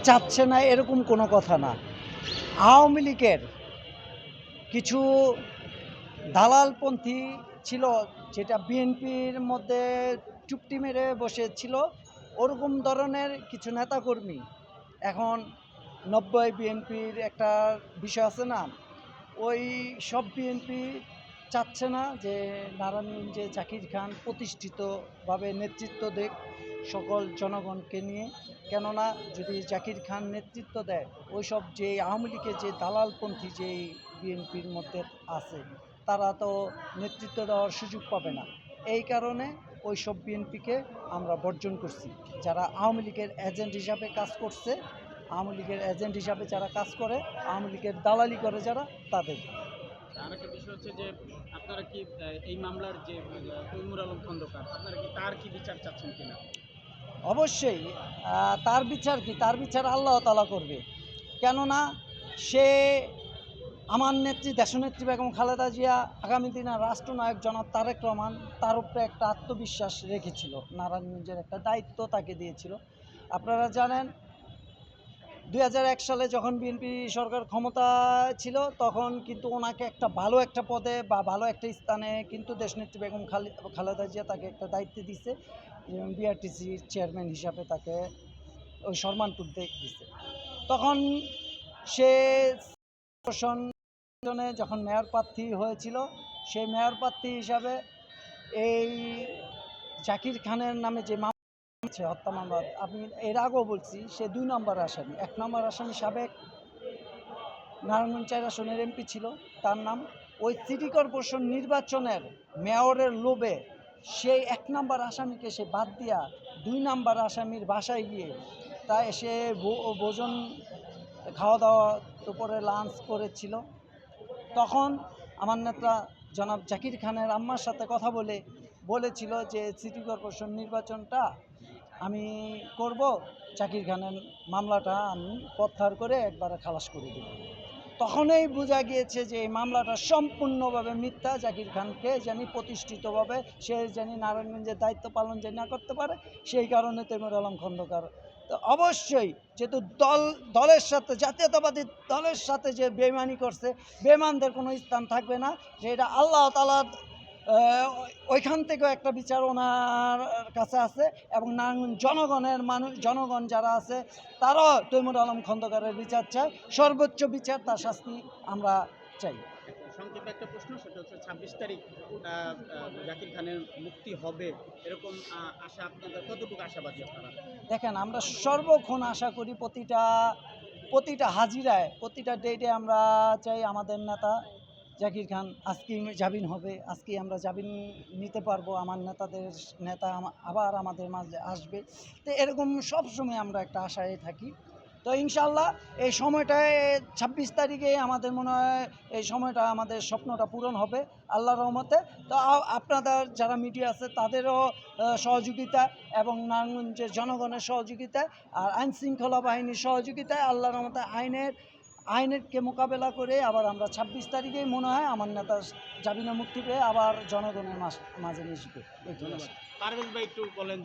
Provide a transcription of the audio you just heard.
চাচ্ছে না এরকম কোনো কথা না। আওয়ামী লীগের কিছু দালালপন্থী ছিল, যেটা বিএনপির মধ্যে চুপটি মেরে বসেছিল, ওরকম ধরনের কিছু নেতাকর্মী এখন 90 বিএনপির একটা বিষয় আছে না, ওই সব বিএনপি চাচ্ছে না যে নারায়ণগঞ্জে জাকির খান প্রতিষ্ঠিতভাবে নেতৃত্ব দেখ সকল জনগণকে নিয়ে। কেননা যদি জাকির খান নেতৃত্ব দেয়, ওই সব যে আওয়ামী লীগের যে দালালপন্থী যে বিএনপির মধ্যে আছে, তারা তো নেতৃত্ব দেওয়ার সুযোগ পাবে না। এই কারণে ওই সব বিএনপিকে আমরা বর্জন করছি। যারা আওয়ামী লীগের এজেন্ট হিসাবে কাজ করছে, আওয়ামী লীগের এজেন্ট হিসাবে যারা কাজ করে, আওয়ামী লীগের দালালি করে যারা, তাদের। আরেকটা বিষয় হচ্ছে যে আপনারা কি এই মামলার যে তৈমুর আলম খন্দকার, আপনারা কি তার কি বিচার চাচ্ছেন কিনা? অবশ্যই তার বিচার কি, তার বিচার আল্লাহ তাআলা করবে। কেননা সে আমার নেত্রী, দেশনেত্রী বেগম খালেদা জিয়া, আগামী দিনে রাষ্ট্রনায়ক জনাব তারেক রহমান, তার উপরে একটা আত্মবিশ্বাস রেখেছিল, নারায়ণগঞ্জের একটা দায়িত্ব তাকে দিয়েছিল। আপনারা জানেন 2001 সালে যখন বিএনপি সরকার ক্ষমতা ছিল, তখন কিন্তু ওনাকে একটা ভালো একটা পদে বা ভালো একটা স্থানে কিন্তু দেশনেত্রী বেগম খালেদা জিয়া তাকে একটা দায়িত্ব দিছে, বিআরটিসির চেয়ারম্যান হিসাবে তাকে ওই সম্মানটুক দিছে। তখন সে যখন মেয়র প্রার্থী হয়েছিল, সেই মেয়র প্রার্থী হিসাবে এই জাকির খানের নামে যে হত্যা মামলা, আমি এর আগেও বলছি, সে 2 নম্বর আসামি। 1 নম্বর আসামি সাবেক নারায়ণগঞ্জ 4 আসনের এমপি ছিল, তার নাম। ওই সিটি কর্পোরেশন নির্বাচনের মেয়রের লোভে সেই 1 নম্বর আসামিকে সে বাদ দিয়া 2 নম্বর আসামির বাসায় গিয়ে তা এসে ভোজন খাওয়া দাওয়া, দুপুরে লাঞ্চ করেছিল। তখন আমার নেতা জনাব জাকির খানের আম্মার সাথে কথা বলেছিল যে সিটি কর্পোরেশন নির্বাচনটা আমি করব, জাকির খানের মামলাটা আমি প্রত্যাহার করে একবারে খালাস করে দেব। তখনই বোঝা গিয়েছে যে এই মামলাটা সম্পূর্ণভাবে মিথ্যা। জাকির খানকে জানি প্রতিষ্ঠিতভাবে সে জানি নারায়ণগঞ্জের দায়িত্ব পালন জানি না করতে পারে, সেই কারণে তৈমুর আলম খন্দকার তো অবশ্যই, যেহেতু দলের সাথে, জাতীয়তাবাদী দলের সাথে যে বেইমানি করছে, বেঈমানদের কোনো স্থান থাকবে না। যেটা আল্লাহ তাআলা ওইখান থেকেও একটা বিচার ওনার কাছে আছে, এবং নারায়ণগঞ্জ জনগণ যারা আছে, তারাও তৈমুর আলম খন্দকারের বিচার চায়, সর্বোচ্চ বিচার, তার শাস্তি আমরা চাই। সংক্ষেপে একটা প্রশ্ন, সেটা হচ্ছে 26 তারিখ জাকির খানের মুক্তি হবে, এরকম আশা আপনাদের কতটুকু আশাবাদী আপনারা? দেখেন, আমরা সর্বক্ষণ আশা করি, প্রতিটা হাজিরায়, প্রতিটা ডেটে আমরা চাই আমাদের নেতা জাকির খান আজকেই জামিন হবে, আজকেই আমরা জামিন নিতে পারবো, আমার নেতা আবার আমাদের মাঝে আসবে। তো এরকম সবসময় আমরা একটা আশায় থাকি। তো ইনশাল্লাহ এই সময়টায় 26 তারিখে আমাদের মনে হয় এই সময়টা, আমাদের স্বপ্নটা পূরণ হবে আল্লাহর রহমতে। তো আপনাদের যারা মিডিয়া আছে তাদেরও সহযোগিতা, এবং নারায়ণগঞ্জের জনগণের সহযোগিতায়, আর আইন শৃঙ্খলা বাহিনীর সহযোগিতায় আল্লাহর রহমতে আইনেরকে মোকাবেলা করে আবার আমরা 26 তারিখেই মনে হয় আমার নেতা জামিনে মুক্তি পেয়ে আবার জনগণের মাঝে মিশবে। পারভেজ ভাই একটু বলেন।